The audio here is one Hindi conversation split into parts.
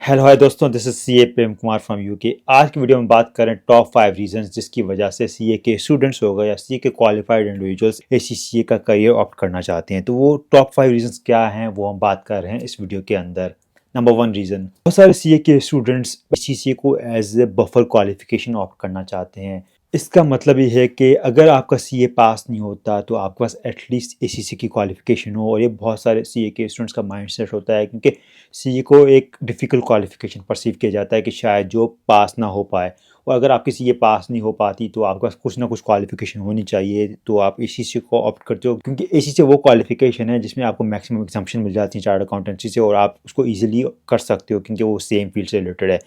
हेलो हाय दोस्तों, this is CA Prem Kumar from UK. आज की वीडियो में बात करें टॉप 5 रीजंस जिसकी वजह से सीए के स्टूडेंट्स हो गए या सीए के क्वालिफाइड इंडिविजुअल्स एसीसीए का करियर ऑप्ट करना चाहते हैं। तो वो टॉप 5 रीजंस क्या हैं वो हम बात कर रहे हैं इस वीडियो के अंदर। नंबर 1 रीज़न, बहुत सारे सीए के स्टूडेंट्स एसीसीए को as a buffer qualification opt करना चाहते हैं। इसका मतलब ये है कि अगर आपका सीए पास नहीं होता तो आपके पास एटलीस्ट एसीसी की क्वालिफिकेशन हो। और ये बहुत सारे सीए के स्टूडेंट्स का माइंडसेट होता है, क्योंकि सीए को एक डिफ़िकल्ट क्वालिफिकेशन परसीव किया जाता है कि शायद जो पास ना हो पाए। और अगर आपकी सीए पास नहीं हो पाती तो आपके पास कुछ ना कुछ क्वालिफिकेशन होनी चाहिए, तो आप एसीसी को ऑप्ट करते हो, क्योंकि एसीसी वो क्वालिफिकेशन है जिसमें आपको मैक्सिमम एग्जाम्पशन मिल जाती है चार्ट अकाउंटेंसी से, और आप उसको ईजिली कर सकते हो क्योंकि वो सेम फील्ड से रिलेटेड है।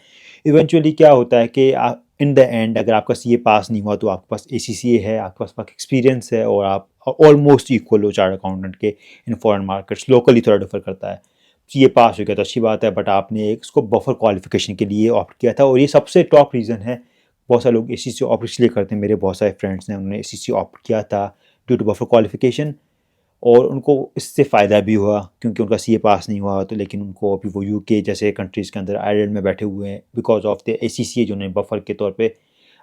इवेंचुअली क्या होता है कि आप इन द एंड अगर आपका सीए पास नहीं हुआ तो आपके पास एसीसी है, आपके पास एक्सपीरियंस है और आप ऑलमोस्ट इक्वल हो चार्ट अकाउंटेंट के इन फॉरेन मार्केट्स। लोकली थोड़ा डिफर करता है। सीए पास हो गया तो अच्छी बात है, बट आपने एक उसको बफर क्वालिफिकेशन के लिए ऑप्ट किया था, और ये सबसे टॉप रीज़न है। बहुत सारे लोग एसीसी ऑप्ट इसलिए करते हैं, मेरे बहुत सारे फ्रेंड्स ने उन्होंने एसीसी ऑप्ट किया था ड्यू टू बफर क्वालिफिकेशन, और उनको इससे फ़ायदा भी हुआ क्योंकि उनका सीए पास नहीं हुआ। तो लेकिन उनको अभी वो यूके जैसे कंट्रीज़ के अंदर आयरलैंड में बैठे हुए हैं बिकॉज ऑफ द एसीसी जो उन्होंने बफर के तौर पे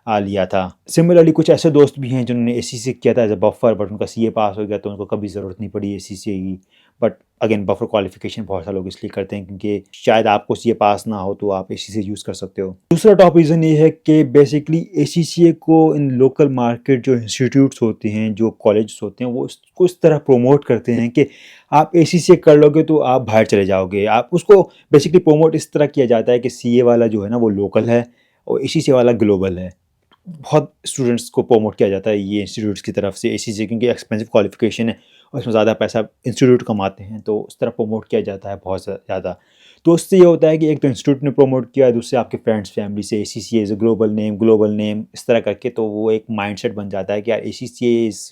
लिया था। सिमिलरली कुछ ऐसे दोस्त भी हैं जिन्होंने एसीसी किया था एज अ बफर, बट उनका सीए पास हो गया तो उनको कभी ज़रूरत नहीं पड़ी एसीसी की। बट अगेन बफर क्वालिफिकेशन बहुत सारे लोग इसलिए करते हैं क्योंकि शायद आपको सीए पास ना हो तो आप एसीसी यूज़ कर सकते हो। दूसरा टॉप रीज़न ये है कि बेसिकली एसीसी को इन लोकल मार्केट जो इंस्टीट्यूट्स होते हैं, जो कॉलेज होते हैं, वो इसको इस तरह प्रमोट करते हैं कि आप एसीसी कर लोगे तो आप बाहर चले जाओगे। आप उसको बेसिकली प्रमोट इस तरह किया जाता है कि सीए वाला जो है ना वो लोकल है और एसीसी वाला ग्लोबल है। बहुत स्टूडेंट्स को प्रमोट किया जाता है ये इंस्टीट्यूट्स की तरफ से एसीसी, क्योंकि एक्सपेंसिव क्वालिफिकेशन है और इसमें ज़्यादा पैसा इंस्टीट्यूट कमाते हैं, तो उस तरह प्रमोट किया जाता है बहुत ज़्यादा। तो उससे ये होता है कि एक तो इंस्टीट्यूट ने प्रमोट किया, दूसरे आपके फ्रेंड्स फैमिली से एसीसी इज़ ग्लोबल नेम इस तरह करके, तो वो एक माइंडसेट बन जाता है कि यार ACC is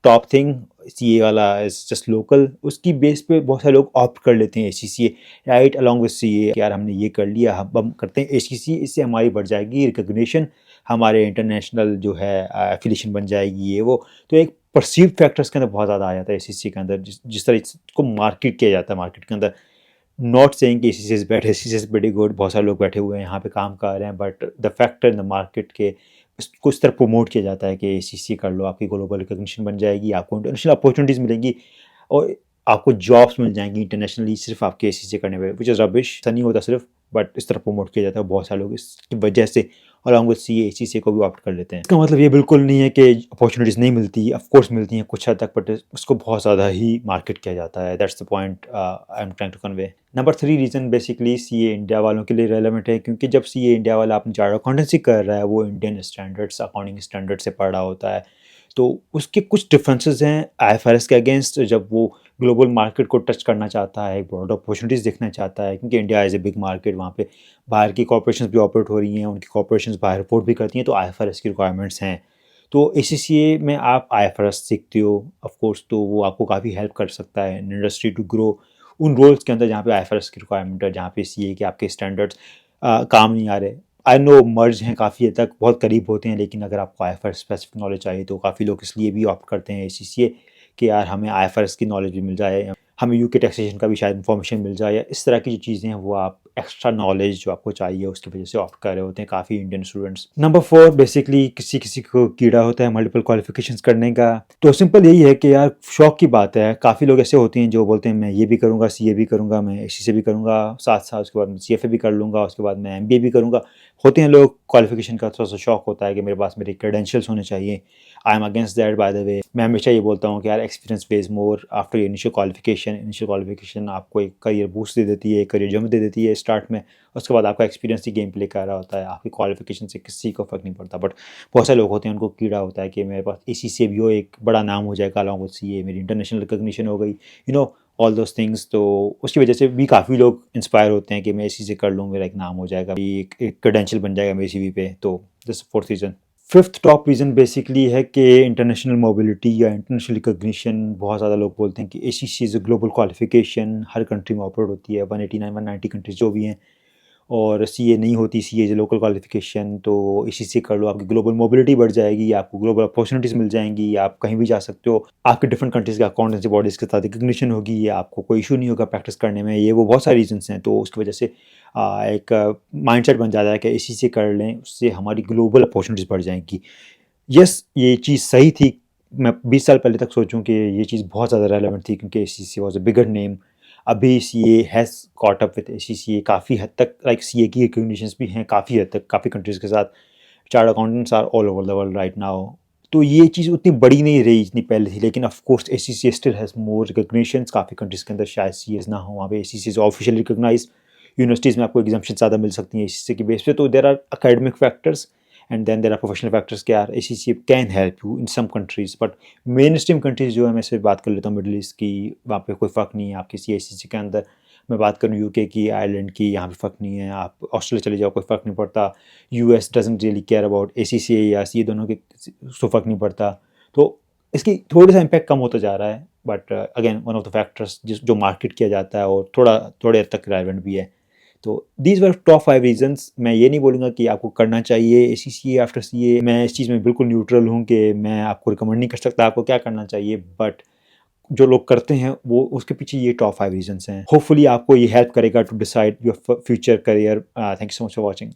top thing, CA वाला इज़ जस्ट लोकल। उसकी बेस पे बहुत सारे लोग ऑप्ट कर लेते हैं ACC right along with CA. यार हमने ये कर लिया, अब हम करते हैं एसीसी, इससे हमारी बढ़ जाएगी रिकग्निशन, हमारे इंटरनेशनल जो है एफिलिएशन बन जाएगी ये वो। तो एक परसीव फैक्टर्स के अंदर बहुत ज़्यादा आ जाता है एसीसी के अंदर, जिस तरह इसको मार्केट किया जाता है मार्केट के अंदर। नॉट सेइंग कि ACC is bad, ACC is very good, बहुत सारे लोग बैठे हुए हैं यहाँ पे काम कर रहे हैं, but the factor in the market के इसको इस तरह प्रमोट किया जाता है कि एसीसी कर लो, आपकी ग्लोबल रिकग्निशन बन जाएगी, आपको इंटरनेशनल अपॉर्चुनिटीज़ मिलेंगी और आपको जॉब्स मिल जाएंगी इंटरनेशनली सिर्फ आपके एसीसी करने पे, विच इज़ रबिश। ऐसा नहीं होता सिर्फ, बट इस तरह प्रमोट किया जाता है। बहुत सारे लोग इसकी वजह से अलॉन्ग विद सीए एसीसी को भी ऑप्ट कर लेते हैं। इसका मतलब ये बिल्कुल नहीं है कि अपॉर्चुनिटीज़ नहीं मिलती, ऑफ कोर्स मिलती हैं कुछ हद तक, बट उसको बहुत ज़्यादा ही मार्केट किया जाता है। That's the point I am trying to convey. Number 3 reason basically CA India वालों के लिए रेलेवेंट है, क्योंकि जब सीए इंडिया वाला अपनी चार्ट अकाउंटेंसी कर रहा है वो इंडियन स्टैंडर्ड्स अकाउंटिंग स्टैंडर्ड से पढ़ रहा होता है, तो उसके कुछ डिफरेंसेस हैं आईएफआरएस के अगेंस्ट। जब वो ग्लोबल मार्केट को टच करना चाहता है, ब्रॉड अपॉर्चुनिटीज़ देखना चाहता है, क्योंकि India as a big market, वहाँ पे बाहर की कॉर्पोरेशंस भी ऑपरेट हो रही हैं, उनकी कॉर्पोरेशंस बाहर रिपोर्ट भी करती हैं, तो आईएफआरएस की रिक्वायरमेंट्स हैं। तो एसीसीए में आप आईएफआरएस सीखते हो ऑफ कोर्स, तो वो आपको काफ़ी हेल्प कर सकता है इन इंडस्ट्री टू ग्रो उन रोल्स के अंदर जहाँ पे आईएफआरएस की रिक्वायरमेंट है, जहाँ पे सीए के आपके स्टैंडर्ड्स काम नहीं आ रहे। आई नो मर्ज हैं काफ़ी हद तक, बहुत करीब होते हैं, लेकिन अगर आपको आईएफआरएस स्पेसिफिक नॉलेज चाहिए तो काफ़ी लोग इसलिए भी ऑप्ट करते हैं एसीसीए कि यार हमें आईएफआरएस की नॉलेज भी मिल जाए, हमें यूके टैक्सेशन का भी शायद इन्फॉर्मेशन मिल जाए, या इस तरह की जो चीज़ें हैं वो आप एक्स्ट्रा नॉलेज जो आपको चाहिए उसकी वजह से ऑप्ट कर रहे होते हैं काफ़ी इंडियन स्टूडेंट्स। नंबर 4, बेसिकली किसी किसी को कीड़ा होता है मल्टीपल क्वालिफिकेशंस करने का। तो सिंपल यही है कि यार शौक की बात है, काफ़ी लोग ऐसे होते हैं जो बोलते हैं मैं ये भी करूँगा, सीए भी करूँगा, मैं एसीसी भी करूँगा, साथ साथ उसके बाद मैं सीएफए भी कर लूँगा, उसके बाद मैं एमबीए भी करूँगा। होते हैं लोग, क्वालिफिकेशन का थोड़ा सा शौक होता है कि मेरे पास मेरे क्रेडेंशियल्स होने चाहिए। I am against that by the way. मैं हमेशा ये बोलता हूँ कि यार experience page more after initial qualification. Initial qualification आपको एक करियर बूस्ट दे देती है, करियर जंप दे देती है स्टार्ट में, उसके बाद आपका एक्सपीरियंस ही गेम प्ले कर रहा होता है, आपकी क्वालिफिकेशन से किसी को फ़र्क नहीं पड़ता। बट बहुत सारे लोग होते हैं उनको कीड़ा होता है कि मेरे पास एसी से भी हो, एक बड़ा नाम हो जाएगा अलॉन्ग विद सीए, मेरी इंटरनेशनल रिकग्निशन हो गई, you know all those things. तो उसकी वजह से भी काफ़ी लोग इंस्पायर होते हैं कि मैं इसी से कर लूँ, मेरा एक नाम हो जाएगा, एक क्रेडेंशियल बन जाएगा मेरी सीवी पे। तो this 4th reason. Fifth top reason basically है कि इंटरनेशनल मोबिलिटी या इंटरनेशनल रिकग्निशन। बहुत ज़्यादा लोग बोलते हैं कि ACC is a global qualification, her country में ऑपरेट होती है, 189 190 कंट्रीज जो भी हैं, और सीए नहीं होती, सीए इज़ लोकल क्वालिफिकेशन, तो एसीसीए कर लो, आपकी ग्लोबल मोबिलिटी बढ़ जाएगी, आपको ग्लोबल अपॉर्चुनिटीज़ मिल जाएंगी, आप कहीं भी जा सकते हो, आपके डिफरेंट कंट्रीज़ के अकाउंटेंसी बॉडीज़ के साथ रिकग्निशन होगी, आपको कोई इशू नहीं होगा प्रैक्टिस करने में, ये वो बहुत सारे रीजंस हैं। तो उसकी वजह से एक माइंडसेट बन जाता है कि एसीसीए कर लें, उससे हमारी ग्लोबल अपॉर्चुनिटीज़ बढ़ जाएंगी। यस, ये चीज़ सही थी। मैं 20 साल पहले तक सोचूं कि ये चीज़ बहुत ज़्यादा रेलेवेंट थी, क्योंकि ACCA was a bigger name. अभी CA has caught up with ACCA काफ़ी हद तक, लाइक सीए की रिकग्निशंस भी हैं काफ़ी हद तक, काफ़ी कंट्रीज़ के साथ। Chartered accountants are all over the world right now. तो ये चीज़ उतनी बड़ी नहीं रही जितनी पहले थी, लेकिन of course ACCA still has more recognitions. काफ़ी कंट्रीज़ के अंदर शायद सीएस ना हो, वहाँ पे एसीसीए ऑफिशियली रिकग्नाइज। यूनिवर्सिटीज़ में आपको एग्जाम्पशन ज़्यादा मिल सकती हैं एसीसीए की बेस पे। तो there are academic factors and then there are professional factors के are ACCA can help you in some countries, but mainstream countries जो है, मैं सिर्फ बात कर लेता हूँ मिडल ईस्ट की, वहाँ पे कोई फ़र्क नहीं है आप किसी एसीसी के अंदर। मैं बात करूँ यूके की, आयरलैंड की, यहाँ पे फ़र्क नहीं है। आप ऑस्ट्रेलिया चले जाओ, कोई फ़र्क नहीं पड़ता। US doesn't really care about ACC या सी, दोनों के उसको फ़र्क नहीं पड़ता। तो इसकी थोड़ा सा इम्पैक्ट कम होता जा रहा है, but again one of the factors जो मार्केट किया जाता है और थोड़े हद तक रेलेवेंट भी है। तो दीज वर टॉप 5 रीजंस। मैं ये नहीं बोलूँगा कि आपको करना चाहिए एसीसीए आफ्टर सीए। मैं इस चीज़ में बिल्कुल न्यूट्रल हूँ कि मैं आपको रिकमेंड नहीं कर सकता आपको क्या करना चाहिए, बट जो लोग करते हैं वो उसके पीछे ये टॉप 5 रीजंस हैं। होपफुली आपको ये हेल्प करेगा to decide your future career. Thank you so much for watching.